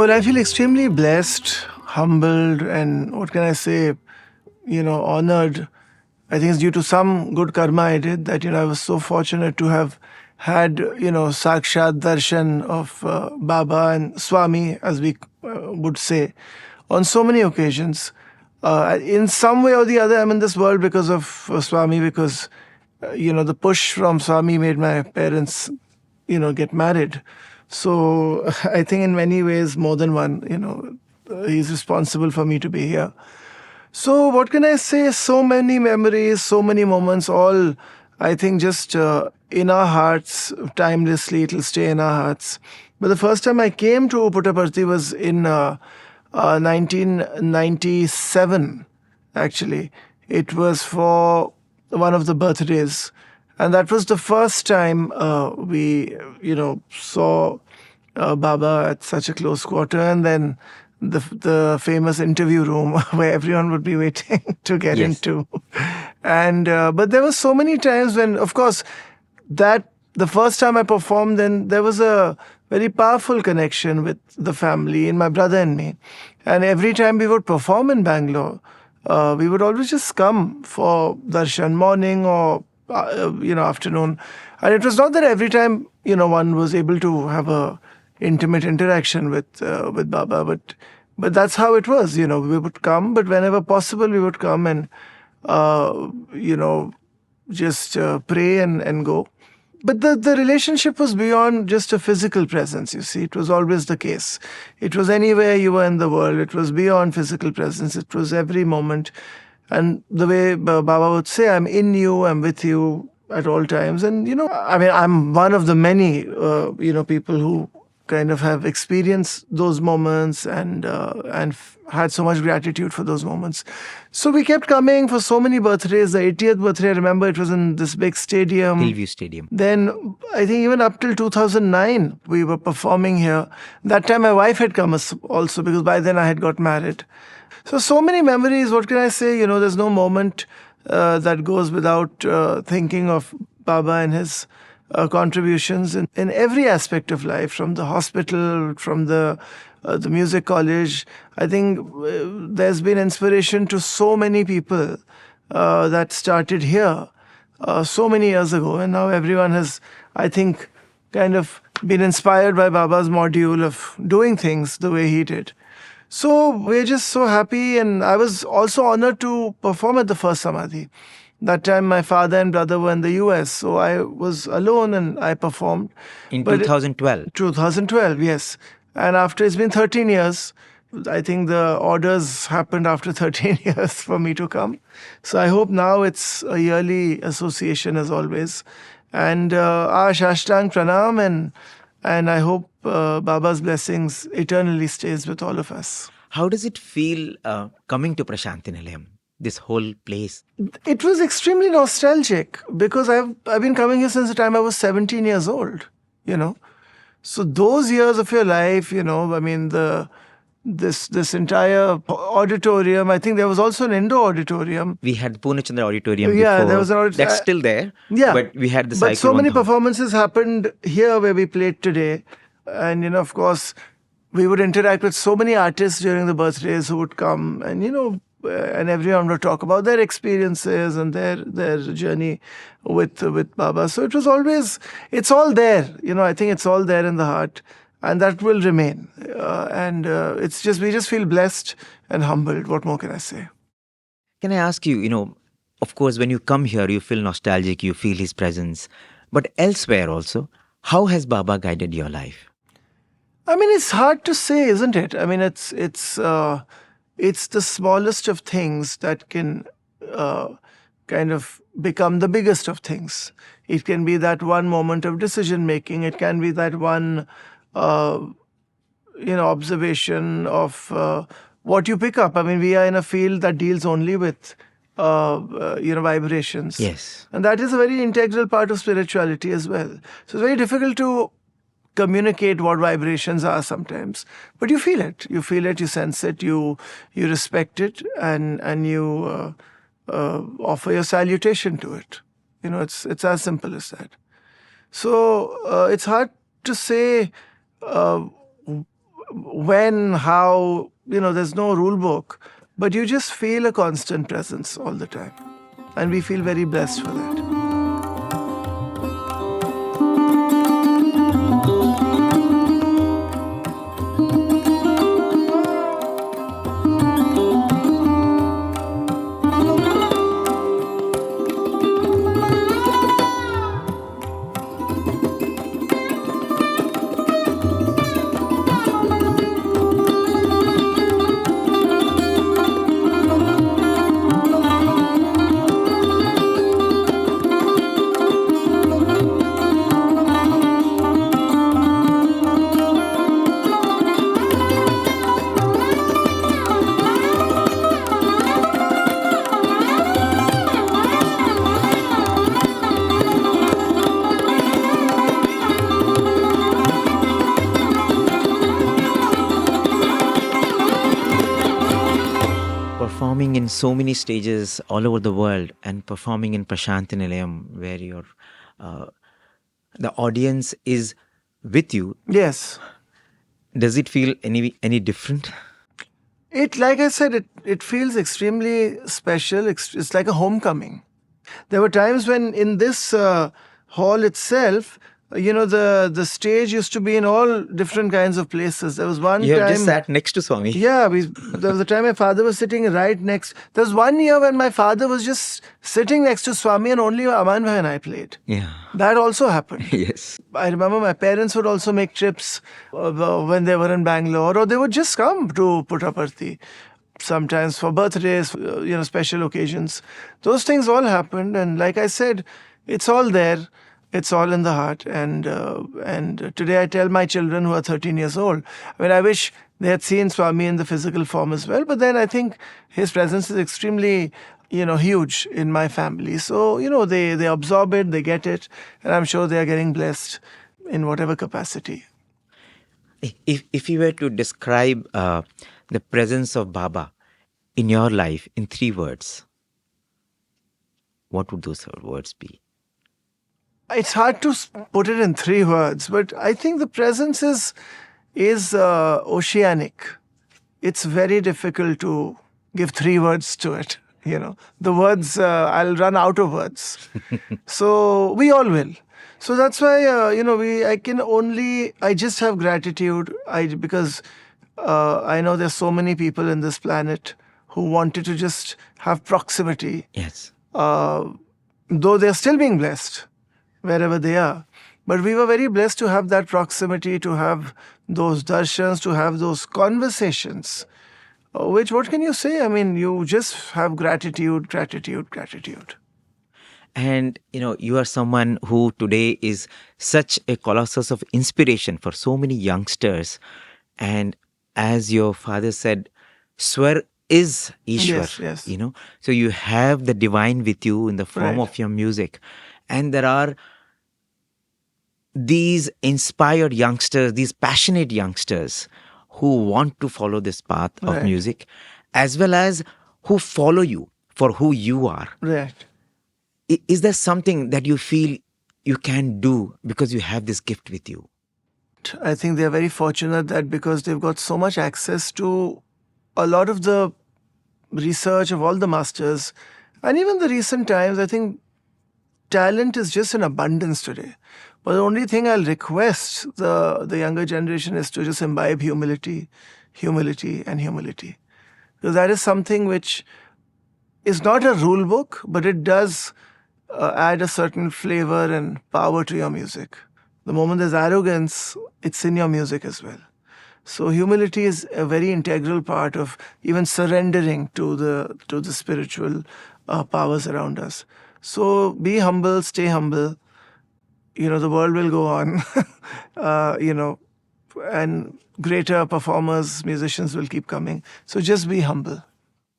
Well, I feel extremely blessed, humbled, and what can I say, honored. I think it's due to some good karma I did that, I was so fortunate to have had, Sakshat Darshan of Baba and Swami, as we would say, on so many occasions. In some way or the other, I'm in this world because of Swami, because, the push from Swami made my parents, get married. So I think in many ways, more than one, he's responsible for me to be here. So what can I say? So many memories, so many moments, all I think just in our hearts, timelessly, it'll stay in our hearts. But the first time I came to Puttaparthi was in 1997, actually. It was for one of the birthdays. And that was the first time we, saw Baba at such a close quarter. And then the famous interview room where everyone would be waiting to get into. And but there were so many times when, of course, that the first time I performed, then there was a very powerful connection with the family and my brother and me. And every time we would perform in Bangalore, we would always just come for darshan, morning or afternoon. And it was not that every time one was able to have a intimate interaction with Baba, but that's how it was. We would come, but whenever possible, we would come and just pray and go. But the relationship was beyond just a physical presence, you see. It was always the case. It was anywhere you were in the world. It was beyond physical presence. It was every moment. And the way Baba would say, I'm in you, I'm with you at all times. And, I'm one of the many, people who kind of have experienced those moments and had so much gratitude for those moments. So we kept coming for so many birthdays. The 80th birthday, I remember it was in this big stadium. Hillview Stadium. Then I think even up till 2009, we were performing here. That time my wife had come also, because by then I had got married. So many memories. What can I say? There's no moment that goes without thinking of Baba and his contributions in every aspect of life, from the hospital, from the music college. I think there's been inspiration to so many people that started here so many years ago. And now everyone has, I think, kind of been inspired by Baba's module of doing things the way he did. So we're just so happy. And I was also honored to perform at the first Samadhi. That time my father and brother were in the US, so I was alone and I performed. In 2012? 2012, yes. And after, it's been 13 years. I think the orders happened after 13 years for me to come. So I hope now it's a yearly association as always. And Shashtang Pranam, and I hope Baba's blessings eternally stays with all of us. How does it feel coming to Prasanthi Nilayam? This whole place? It was extremely nostalgic because I've been coming here since the time I was 17 years old, So those years of your life, this entire auditorium, I think there was also an indoor auditorium. We had the Purnachandra auditorium before. Yeah, there was an auditorium. That's still there. Yeah. But we had the Sai Kulwant But so many Hall. performances happened here where we played today. And, of course, we would interact with so many artists during the birthdays who would come and, and everyone would talk about their experiences and their journey with Baba. So it was always, it's all there. I think it's all there in the heart, and that will remain. It's just, we just feel blessed and humbled. What more can I say? Can I ask you, of course, when you come here, you feel nostalgic, you feel his presence. But elsewhere also, how has Baba guided your life? It's hard to say, isn't it? It's the smallest of things that can kind of become the biggest of things. It can be that one moment of decision making. It can be that one, observation of what you pick up. We are in a field that deals only with, vibrations. Yes. And that is a very integral part of spirituality as well. So it's very difficult to communicate what vibrations are sometimes, but you feel it, you sense it, you respect it, and you offer your salutation to it. It's as simple as that. So it's hard to say when, how, there's no rule book, but you just feel a constant presence all the time. And we feel very blessed for that. Performing in so many stages all over the world and performing in Prasanthi Nilayam where the audience is with you. Yes. Does it feel any different? Like I said, it feels extremely special. It's like a homecoming. There were times when in this hall itself, the stage used to be in all different kinds of places. There was one You have time... just sat next to Swami. Yeah, there was a time my father was sitting right next. There was one year when my father was just sitting next to Swami and only Aman Bhai and I played. Yeah. That also happened. Yes. I remember my parents would also make trips when they were in Bangalore, or they would just come to Puttaparthi sometimes for birthdays, special occasions. Those things all happened, and like I said, it's all there. It's all in the heart. And today I tell my children who are 13 years old, I wish they had seen Swami in the physical form as well. But then I think his presence is extremely, huge in my family. So, they absorb it, they get it. And I'm sure they are getting blessed in whatever capacity. If you were to describe the presence of Baba in your life in 3 words, what would those words be? It's hard to put it in 3 words, but I think the presence is oceanic. It's very difficult to give 3 words to it. The words, I'll run out of words. So we all will. So that's why, I just have gratitude because I know there's so many people in this planet who wanted to just have proximity. Yes. Though they're still being blessed wherever they are. But we were very blessed to have that proximity, to have those darshans, to have those conversations. Which, what can you say? You just have gratitude. And, you are someone who today is such a colossus of inspiration for so many youngsters. And as your father said, Swar is Ishwar. Yes. So you have the divine with you in the form Right. of your music. And there are these inspired youngsters, these passionate youngsters who want to follow this path of Right. music, as well as who follow you for who you are. Right. Is there something that you feel you can do because you have this gift with you? I think they're very fortunate that because they've got so much access to a lot of the research of all the masters, and even the recent times, I think talent is just in abundance today. But the only thing I'll request the younger generation is to just imbibe humility. Because that is something which is not a rule book, but it does add a certain flavor and power to your music. The moment there's arrogance, it's in your music as well. So humility is a very integral part of even surrendering to the spiritual powers around us. So be humble, stay humble. The world will go on, and greater performers, musicians will keep coming. So just be humble.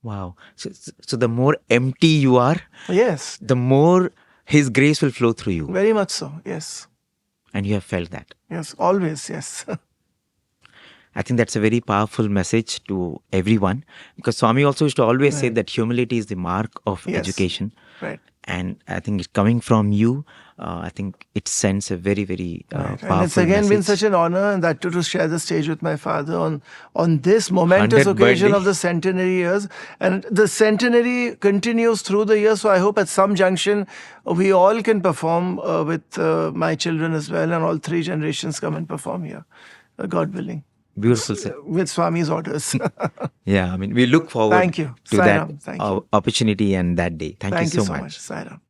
Wow. So the more empty you are, Yes, the more His grace will flow through you. very much so. Yes. And you have felt that. Yes, always. Yes. I think that's a very powerful message to everyone, because Swami also used to always say Right. that humility is the mark of Yes. education. Right. And I think it's coming from you. I think it sends a very, very Right. powerful And it's again been message. such an honor, and that too to share the stage with my father on this momentous 100th occasion birthday. of the centenary years. And the centenary continues through the year, so I hope at some junction we all can perform with my children as well, and all three generations come and perform here, God willing, Beautiful, sir. with Swami's orders. Yeah, I mean, we look forward Thank you. to that Sairam. Thank you. opportunity and that day. Thank you Thank you so so much. much. Sairam.